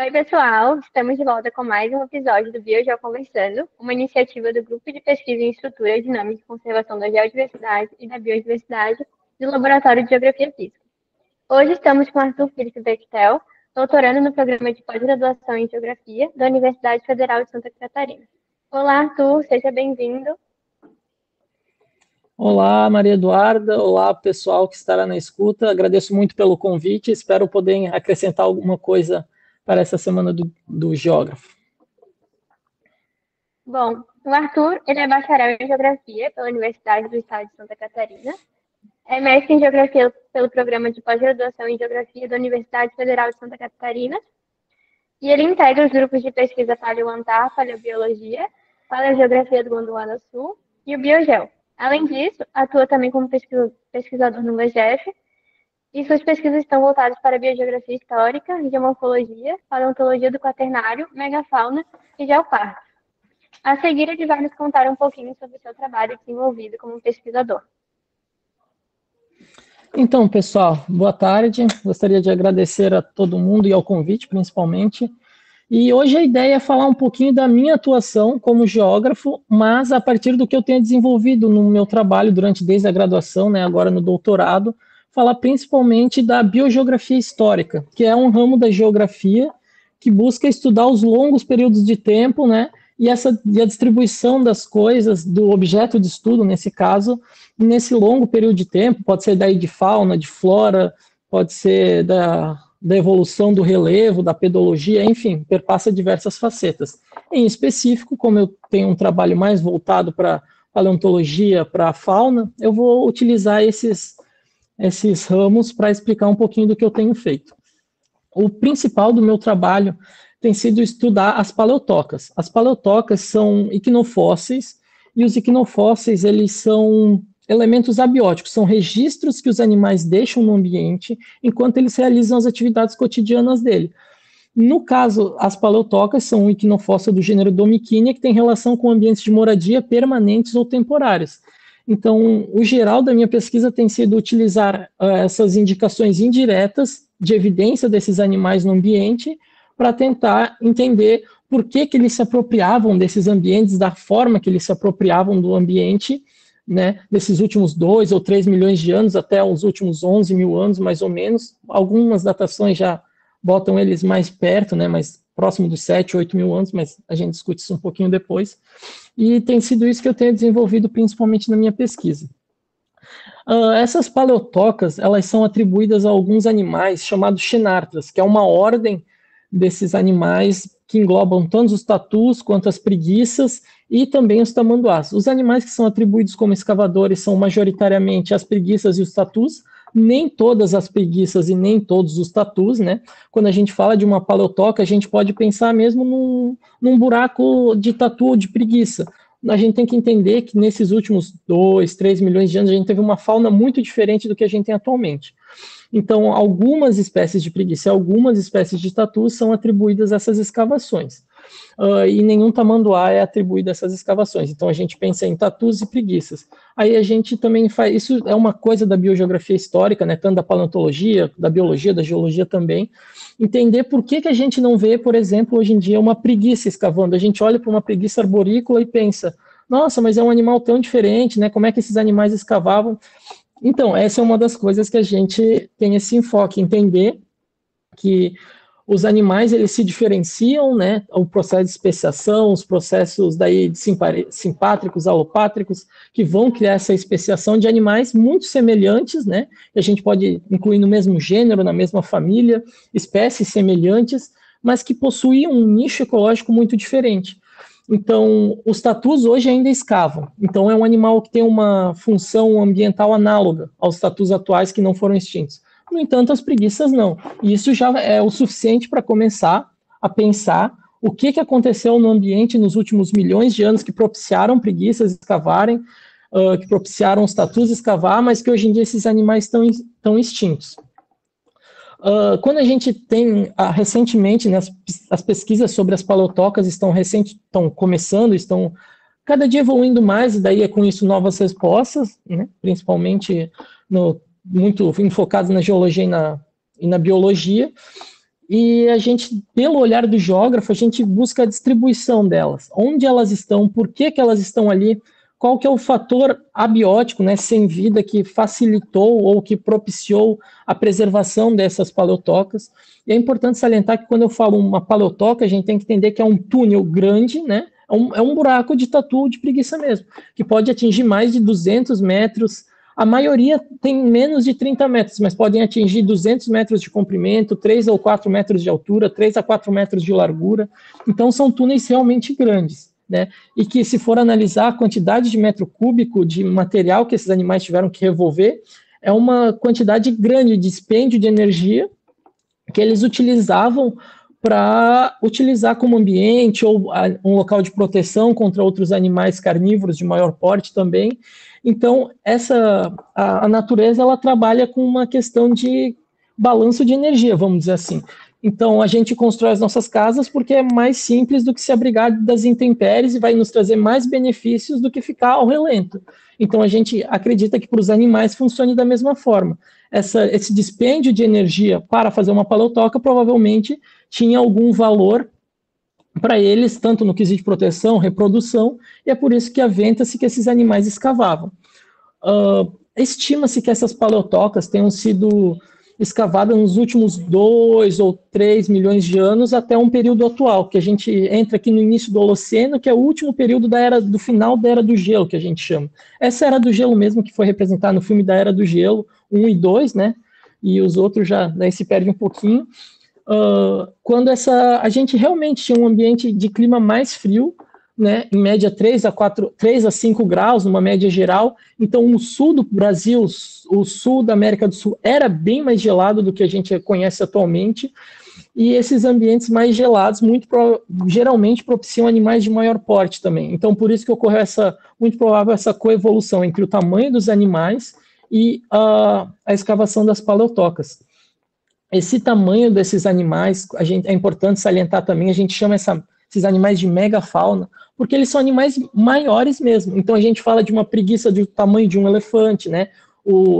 Oi, pessoal! Estamos de volta com mais um episódio do BioGeo Conversando, uma iniciativa do Grupo de Pesquisa em Estrutura Dinâmica e Conservação da Geodiversidade e da Biodiversidade do Laboratório de Geografia Física. Hoje estamos com Arthur Felipe Bechtel, doutorando no Programa de Pós-Graduação em Geografia da Universidade Federal de Santa Catarina. Olá, Arthur! Seja bem-vindo! Olá, Maria Eduarda. Olá, pessoal que estará na escuta. Agradeço muito pelo convite. Espero poder acrescentar alguma coisa para essa semana do geógrafo. Bom, o Arthur ele é bacharel em Geografia pela Universidade do Estado de Santa Catarina, é mestre em Geografia pelo Programa de Pós-Graduação em Geografia da Universidade Federal de Santa Catarina, e ele integra os grupos de pesquisa Paleoantar, Paleobiologia, Paleogeografia do Gondwana Sul e o BioGeo. Além disso, atua também como pesquisador no LEGEF, e suas pesquisas estão voltadas para a biogeografia histórica, geomorfologia, paleontologia do quaternário, megafauna e geoparque. A seguir, ele vai nos contar um pouquinho sobre o seu trabalho desenvolvido como pesquisador. Então, pessoal, boa tarde. Gostaria de agradecer a todo mundo e ao convite, principalmente. E hoje a ideia é falar um pouquinho da minha atuação como geógrafo, mas a partir do que eu tenho desenvolvido no meu trabalho desde a graduação, né, agora no doutorado, falar principalmente da biogeografia histórica, que é um ramo da geografia que busca estudar os longos períodos de tempo, né, e a distribuição das coisas, do objeto de estudo, nesse caso, nesse longo período de tempo. Pode ser daí de fauna, de flora, pode ser da evolução do relevo, da pedologia, enfim, perpassa diversas facetas. Em específico, como eu tenho um trabalho mais voltado para paleontologia, para a fauna, eu vou utilizar esses ramos para explicar um pouquinho do que eu tenho feito. O principal do meu trabalho tem sido estudar as paleotocas. As paleotocas são iquinofósseis, e os iquinofósseis, eles são elementos abióticos, são registros que os animais deixam no ambiente enquanto eles realizam as atividades cotidianas dele. No caso, as paleotocas são um iquinofóssil do gênero Domiquinia, que tem relação com ambientes de moradia permanentes ou temporários. Então, o geral da minha pesquisa tem sido utilizar essas indicações indiretas de evidência desses animais no ambiente para tentar entender por que eles se apropriavam desses ambientes, da forma que eles se apropriavam do ambiente, né, desses últimos 2 ou 3 milhões de anos até os últimos 11 mil anos, mais ou menos. Algumas datações já botam eles mais perto, né, mais próximo dos 7, 8 mil anos, mas a gente discute isso um pouquinho depois. E tem sido isso que eu tenho desenvolvido principalmente na minha pesquisa. Essas paleotocas, elas são atribuídas a alguns animais chamados Xenartras, que é uma ordem desses animais que englobam tanto os tatus quanto as preguiças e também os tamanduás. Os animais que são atribuídos como escavadores são majoritariamente as preguiças e os tatus, nem todas as preguiças e nem todos os tatus, né? Quando a gente fala de uma paleotoca, a gente pode pensar mesmo num buraco de tatu ou de preguiça. A gente tem que entender que nesses últimos 2, 3 milhões de anos a gente teve uma fauna muito diferente do que a gente tem atualmente. Então, algumas espécies de preguiça e algumas espécies de tatu são atribuídas a essas escavações. E nenhum tamanduá é atribuído a essas escavações. Então, a gente pensa em tatus e preguiças. Aí a gente também faz... Isso é uma coisa da biogeografia histórica, né, tanto da paleontologia, da biologia, da geologia também. Entender por que a gente não vê, por exemplo, hoje em dia, uma preguiça escavando. A gente olha para uma preguiça arborícola e pensa, nossa, mas é um animal tão diferente, né? Como é que esses animais escavavam? Então, essa é uma das coisas que a gente tem esse enfoque, entender que os animais, eles se diferenciam, né, o processo de especiação, os processos daí simpátricos, alopátricos, que vão criar essa especiação de animais muito semelhantes, né, que a gente pode incluir no mesmo gênero, na mesma família, espécies semelhantes, mas que possuem um nicho ecológico muito diferente. Então, os tatus hoje ainda escavam. Então, é um animal que tem uma função ambiental análoga aos tatus atuais que não foram extintos. No entanto, as preguiças não. E isso já é o suficiente para começar a pensar o que aconteceu no ambiente nos últimos milhões de anos que propiciaram preguiças escavarem, que propiciaram os tatus escavar, mas que hoje em dia esses animais estão extintos. Quando a gente tem, recentemente, né, as pesquisas sobre as paleotocas estão começando, estão cada dia evoluindo mais, e daí é com isso novas respostas, né, principalmente muito enfocadas na geologia e na biologia, e a gente, pelo olhar do geógrafo, a gente busca a distribuição delas, onde elas estão, por que que elas estão ali, qual que é o fator abiótico, né, sem vida, que facilitou ou que propiciou a preservação dessas paleotocas. E é importante salientar que quando eu falo uma paleotoca, a gente tem que entender que é um túnel grande, né, é um buraco de tatu de preguiça mesmo, que pode atingir mais de 200 metros. A maioria tem menos de 30 metros, mas podem atingir 200 metros de comprimento, 3 ou 4 metros de altura, 3 a 4 metros de largura. Então, são túneis realmente grandes, né? E que, se for analisar a quantidade de metro cúbico de material que esses animais tiveram que revolver, é uma quantidade grande de dispêndio de energia que eles utilizavam para utilizar como ambiente ou um local de proteção contra outros animais carnívoros de maior porte também. Então, a natureza, ela trabalha com uma questão de balanço de energia, vamos dizer assim. Então, a gente constrói as nossas casas porque é mais simples do que se abrigar das intempéries e vai nos trazer mais benefícios do que ficar ao relento. Então, a gente acredita que para os animais funcione da mesma forma. Esse dispêndio de energia para fazer uma paleotoca provavelmente tinha algum valor para eles, tanto no quesito de proteção, reprodução, e é por isso que aventa-se que esses animais escavavam. Estima-se que essas paleotocas tenham sido escavadas nos últimos 2 ou 3 milhões de anos até um período atual, que a gente entra aqui no início do Holoceno, que é o último período do final da Era do Gelo, que a gente chama. Essa Era do Gelo mesmo, que foi representada no filme da Era do Gelo 1 e 2, né? E os outros já daí se perde um pouquinho. Quando a gente realmente tinha um ambiente de clima mais frio, né, em média 3 a 5 graus, numa média geral. Então, o sul do Brasil, o sul da América do Sul, era bem mais gelado do que a gente conhece atualmente, e esses ambientes mais gelados geralmente propiciam animais de maior porte também. Então, por isso que ocorreu muito provável essa coevolução entre o tamanho dos animais e a escavação das paleotocas. Esse tamanho desses animais, é importante salientar também, a gente chama esses animais de megafauna, porque eles são animais maiores mesmo. Então, a gente fala de uma preguiça do tamanho de um elefante, né?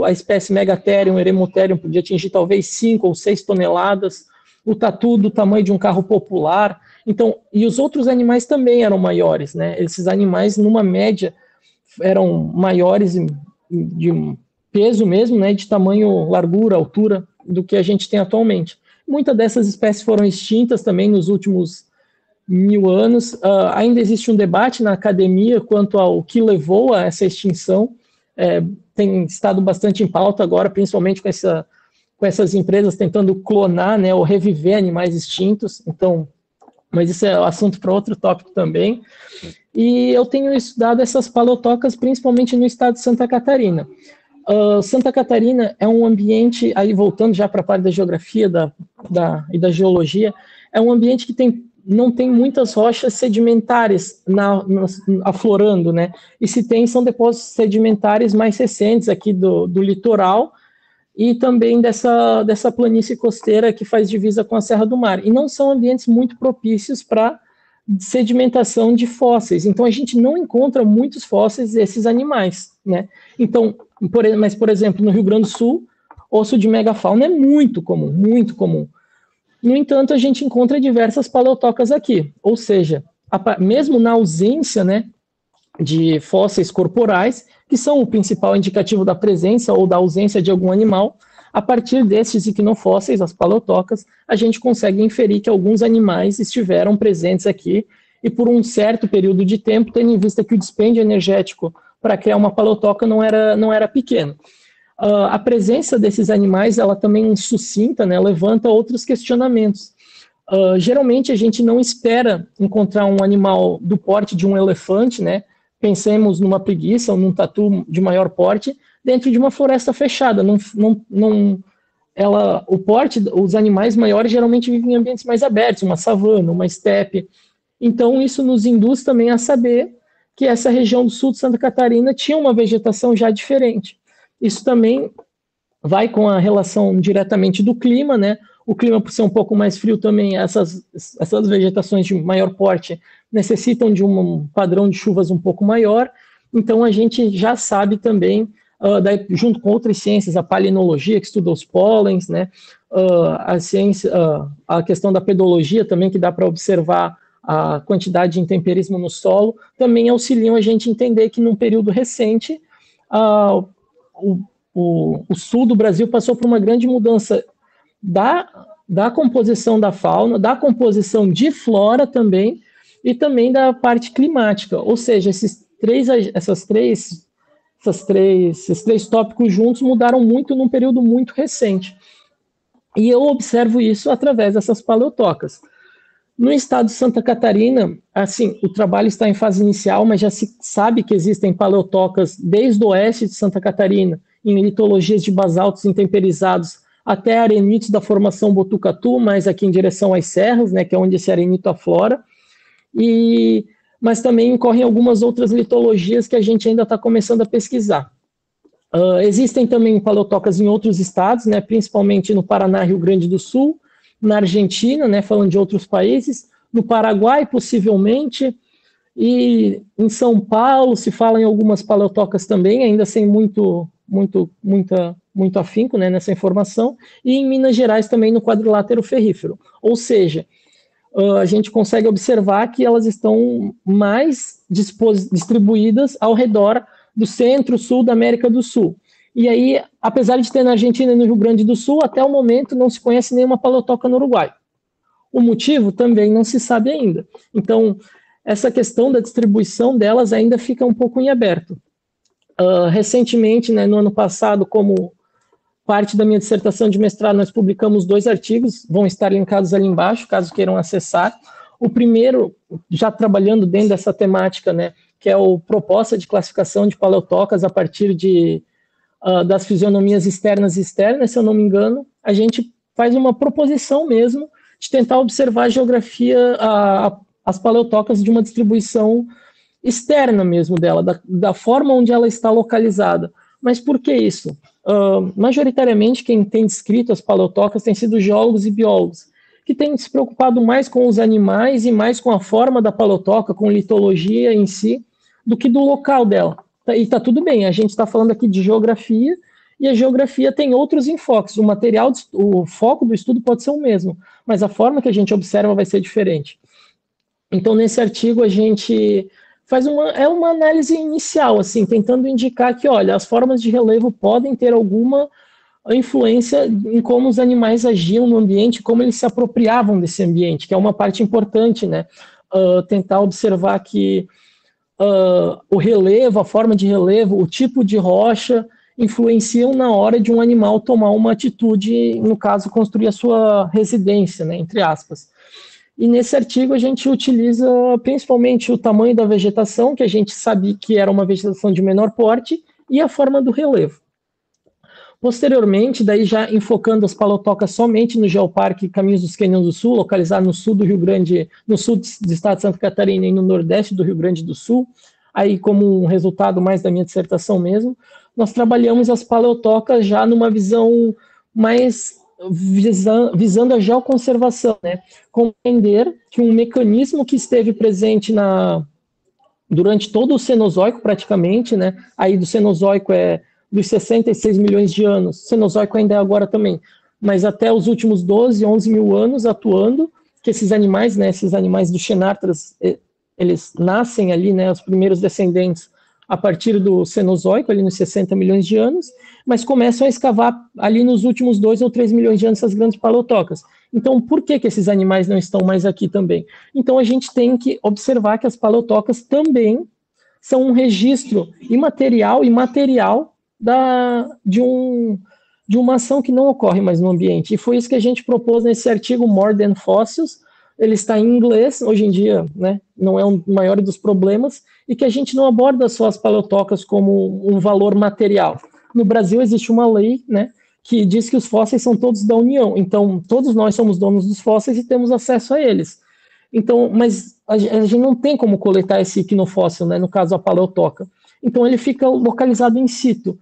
A espécie Megatherium, Eremotherium, podia atingir talvez 5 ou 6 toneladas. O tatu do tamanho de um carro popular. Então, e os outros animais também eram maiores, né? Esses animais, numa média, eram maiores de peso mesmo, né? De tamanho, largura, altura, do que a gente tem atualmente. Muitas dessas espécies foram extintas também nos últimos 1000 anos. Ainda existe um debate na academia quanto ao que levou a essa extinção. Tem estado bastante em pauta agora, principalmente com essas empresas tentando clonar, né, ou reviver animais extintos. Então, mas isso é assunto para outro tópico também. E eu tenho estudado essas paleotocas principalmente no estado de Santa Catarina. Santa Catarina é um ambiente, aí voltando já para a parte da geografia e da geologia, é um ambiente que não tem muitas rochas sedimentares aflorando, né? E se tem, são depósitos sedimentares mais recentes aqui do litoral e também dessa planície costeira que faz divisa com a Serra do Mar. E não são ambientes muito propícios para sedimentação de fósseis. Então, a gente não encontra muitos fósseis desses animais, né? Então, mas, por exemplo, no Rio Grande do Sul, osso de megafauna é muito comum, muito comum. No entanto, a gente encontra diversas paleotocas aqui, ou seja, mesmo na ausência, né, de fósseis corporais, que são o principal indicativo da presença ou da ausência de algum animal, a partir desses iquinofósseis, as paleotocas, a gente consegue inferir que alguns animais estiveram presentes aqui e por um certo período de tempo, tendo em vista que o dispêndio energético para criar uma paleotoca não era pequeno. A presença desses animais, ela também sucinta, né, levanta outros questionamentos. Geralmente a gente não espera encontrar um animal do porte de um elefante, né? Pensemos numa preguiça ou num tatu de maior porte dentro de uma floresta fechada. Os animais maiores geralmente vivem em ambientes mais abertos, uma savana, uma estepe. Então isso nos induz também a saber que essa região do sul de Santa Catarina tinha uma vegetação já diferente. Isso também vai com a relação diretamente do clima, né? O clima, por ser um pouco mais frio também, essas vegetações de maior porte necessitam de um padrão de chuvas um pouco maior. Então, a gente já sabe também daí, junto com outras ciências, a palinologia, que estuda os pólens, né, a ciência, a questão da pedologia também, que dá para observar a quantidade de intemperismo no solo, também auxiliam a gente a entender que num período recente, o sul do Brasil passou por uma grande mudança da composição da fauna, da composição de flora também, e também da parte climática, ou seja, esses três tópicos juntos mudaram muito num período muito recente. E eu observo isso através dessas paleotocas. No estado de Santa Catarina, assim, o trabalho está em fase inicial, mas já se sabe que existem paleotocas desde o oeste de Santa Catarina, em litologias de basaltos intemperizados até arenitos da formação Botucatu, mas aqui em direção às serras, né, que é onde esse arenito aflora, mas também ocorrem algumas outras litologias que a gente ainda está começando a pesquisar. Existem também paleotocas em outros estados, né, principalmente no Paraná, Rio Grande do Sul, na Argentina, né, falando de outros países, no Paraguai, possivelmente, e em São Paulo se fala em algumas paleotocas também, ainda sem muito afinco, né, nessa informação, e em Minas Gerais também no quadrilátero ferrífero. Ou seja, a gente consegue observar que elas estão mais distribuídas ao redor do centro-sul da América do Sul. E aí, apesar de ter na Argentina e no Rio Grande do Sul, até o momento não se conhece nenhuma paleotoca no Uruguai. O motivo também não se sabe ainda. Então, essa questão da distribuição delas ainda fica um pouco em aberto. Recentemente, né, no ano passado, como parte da minha dissertação de mestrado, nós publicamos 2 artigos, vão estar linkados ali embaixo, caso queiram acessar. O primeiro, já trabalhando dentro dessa temática, né, que é o proposta de classificação de paleotocas a partir das fisionomias externas e externas, se eu não me engano, a gente faz uma proposição mesmo de tentar observar a geografia, as paleotocas de uma distribuição externa mesmo dela, da forma onde ela está localizada. Mas por que isso? Majoritariamente, quem tem descrito as paleotocas tem sido geólogos e biólogos, que têm se preocupado mais com os animais e mais com a forma da paleotoca, com litologia em si, do que do local dela. E está tudo bem, a gente está falando aqui de geografia, e a geografia tem outros enfoques. O foco do estudo pode ser o mesmo, mas a forma que a gente observa vai ser diferente. Então, nesse artigo, a gente faz uma análise inicial, assim, tentando indicar que, olha, as formas de relevo podem ter alguma influência em como os animais agiam no ambiente, como eles se apropriavam desse ambiente, que é uma parte importante, né? Tentar observar que o relevo, a forma de relevo, o tipo de rocha influenciam na hora de um animal tomar uma atitude, no caso, construir a sua residência, né, entre aspas. E nesse artigo a gente utiliza principalmente o tamanho da vegetação, que a gente sabia que era uma vegetação de menor porte, e a forma do relevo. Posteriormente, daí já enfocando as paleotocas somente no Geoparque Caminhos dos Cânions do Sul, localizado no sul do Rio Grande, no sul do estado de Santa Catarina e no nordeste do Rio Grande do Sul, aí como um resultado mais da minha dissertação mesmo, nós trabalhamos as paleotocas já numa visão mais visando a geoconservação, né? Compreender que um mecanismo que esteve presente durante todo o Cenozoico, praticamente, né? Aí do Cenozoico dos 66 milhões de anos, Cenozoico ainda é agora também, mas até os últimos 12, 11 mil anos atuando, que esses animais, né? Esses animais do Xenartras, eles nascem ali, né? Os primeiros descendentes a partir do Cenozoico, ali nos 60 milhões de anos, mas começam a escavar ali nos últimos 2 ou 3 milhões de anos essas grandes paleotocas. Então, por que esses animais não estão mais aqui também? Então, a gente tem que observar que as paleotocas também são um registro imaterial e material de uma ação que não ocorre mais no ambiente. E foi isso que a gente propôs nesse artigo More Than Fossils. Ele está em inglês, hoje em dia, né, não é o maior dos problemas, e que a gente não aborda só as paleotocas como um valor material. No Brasil existe uma lei, né, que diz que os fósseis são todos da União, então todos nós somos donos dos fósseis e temos acesso a eles. Então, mas a gente não tem como coletar esse iquinofóssil, né, no caso a paleotoca. Então ele fica localizado in situ.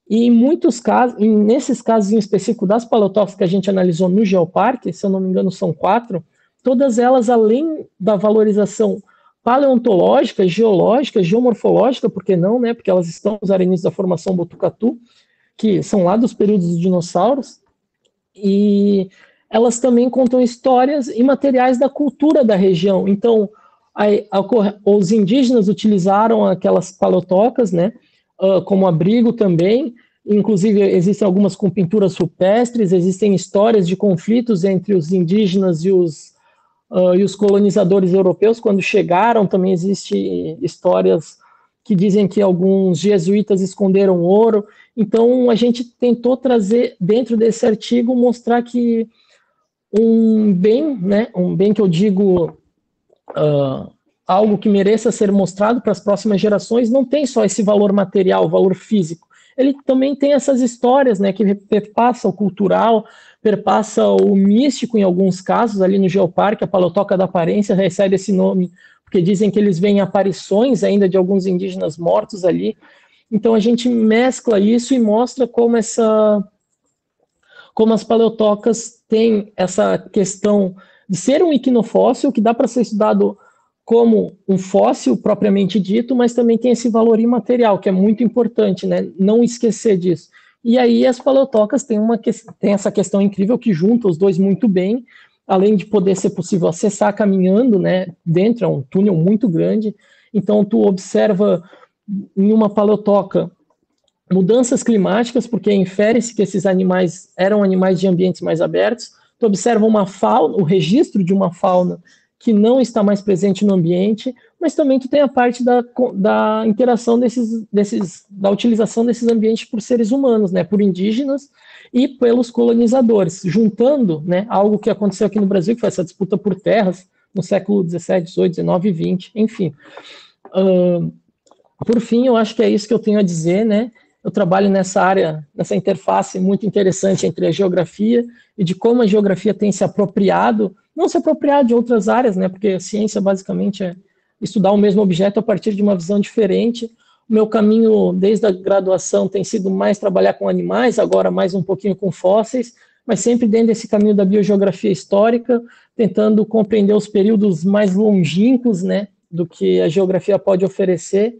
E em muitos casos, nesses casos em específico das paleotocas que a gente analisou no Geoparque, se eu não me engano são 4, todas elas, além da valorização paleontológica, geológica, geomorfológica, por que não, né? Porque elas estão nos areniscos da formação Botucatu, que são lá dos períodos dos dinossauros, e elas também contam histórias e materiais da cultura da região. Então, os indígenas utilizaram aquelas paleotocas, né, como abrigo também. Inclusive, existem algumas com pinturas rupestres, existem histórias de conflitos entre os indígenas e os colonizadores europeus. Quando chegaram, também existem histórias que dizem que alguns jesuítas esconderam ouro. Então, a gente tentou trazer, dentro desse artigo, mostrar que um bem, né, um bem que eu digo, algo que mereça ser mostrado para as próximas gerações, não tem só esse valor material, valor físico. Ele também tem essas histórias, né, que perpassa o cultural, perpassa o místico em alguns casos. Ali no Geoparque, a Paleotoca da Aparência recebe esse nome porque dizem que eles veem aparições ainda de alguns indígenas mortos ali. Então a gente mescla isso e mostra como as paleotocas têm essa questão de ser um equinofóssil, que dá para ser estudado como um fóssil propriamente dito, mas também tem esse valor imaterial, que é muito importante, né? Não esquecer disso. E aí as paleotocas têm essa questão incrível que junta os dois muito bem, além de poder ser possível acessar caminhando, né? Dentro é um túnel muito grande, então tu observa em uma paleotoca mudanças climáticas, porque infere-se que esses animais eram animais de ambientes mais abertos. Tu observa uma fauna, o registro de uma fauna que não está mais presente no ambiente, mas também tu tem a parte da interação da utilização desses ambientes por seres humanos, né, por indígenas e pelos colonizadores, juntando, né, algo que aconteceu aqui no Brasil, que foi essa disputa por terras no século XVII, XVIII, XIX e XX, enfim. Por fim, eu acho que é isso que eu tenho a dizer, né? Eu trabalho nessa área, nessa interface muito interessante entre a geografia e de como a geografia tem se apropriado, não se apropriar de outras áreas, né? Porque a ciência basicamente é estudar o mesmo objeto a partir de uma visão diferente. O meu caminho desde a graduação tem sido mais trabalhar com animais, agora mais um pouquinho com fósseis, mas sempre dentro desse caminho da biogeografia histórica, tentando compreender os períodos mais longínquos, né, do que a geografia pode oferecer,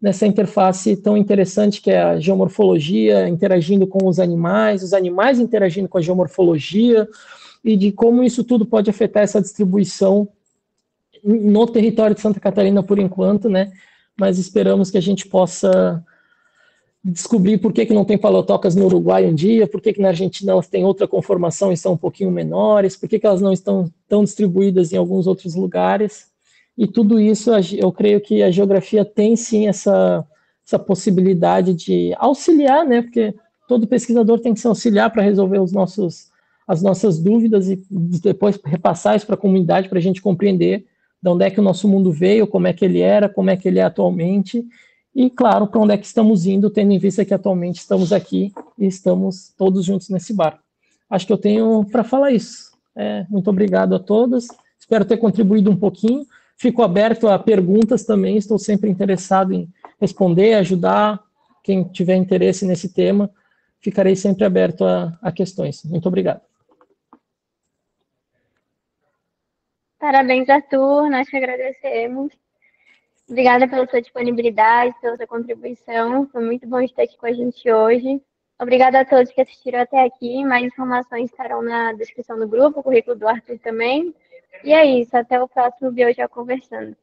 nessa interface tão interessante que é a geomorfologia interagindo com os animais interagindo com a geomorfologia, e de como isso tudo pode afetar essa distribuição no território de Santa Catarina por enquanto, né? Mas esperamos que a gente possa descobrir por que não tem paleotocas no Uruguai um dia, por que na Argentina elas têm outra conformação e são um pouquinho menores, por que elas não estão tão distribuídas em alguns outros lugares. E tudo isso, eu creio que a geografia tem sim essa possibilidade de auxiliar, né? Porque todo pesquisador tem que se auxiliar para resolver as nossas dúvidas e depois repassar isso para a comunidade para a gente compreender de onde é que o nosso mundo veio, como é que ele era, como é que ele é atualmente e, claro, para onde é que estamos indo, tendo em vista que atualmente estamos aqui e estamos todos juntos nesse barco. Acho que eu tenho para falar isso. Muito obrigado a todos. Espero ter contribuído um pouquinho. Fico aberto a perguntas também, estou sempre interessado em responder, ajudar quem tiver interesse nesse tema. Ficarei sempre aberto a questões. Muito obrigado. Parabéns, Arthur, nós te agradecemos. Obrigada pela sua disponibilidade, pela sua contribuição. Foi muito bom estar aqui com a gente hoje. Obrigada a todos que assistiram até aqui. Mais informações estarão na descrição do grupo, o currículo do Arthur também. E é isso, até o próximo Bio Já Conversando.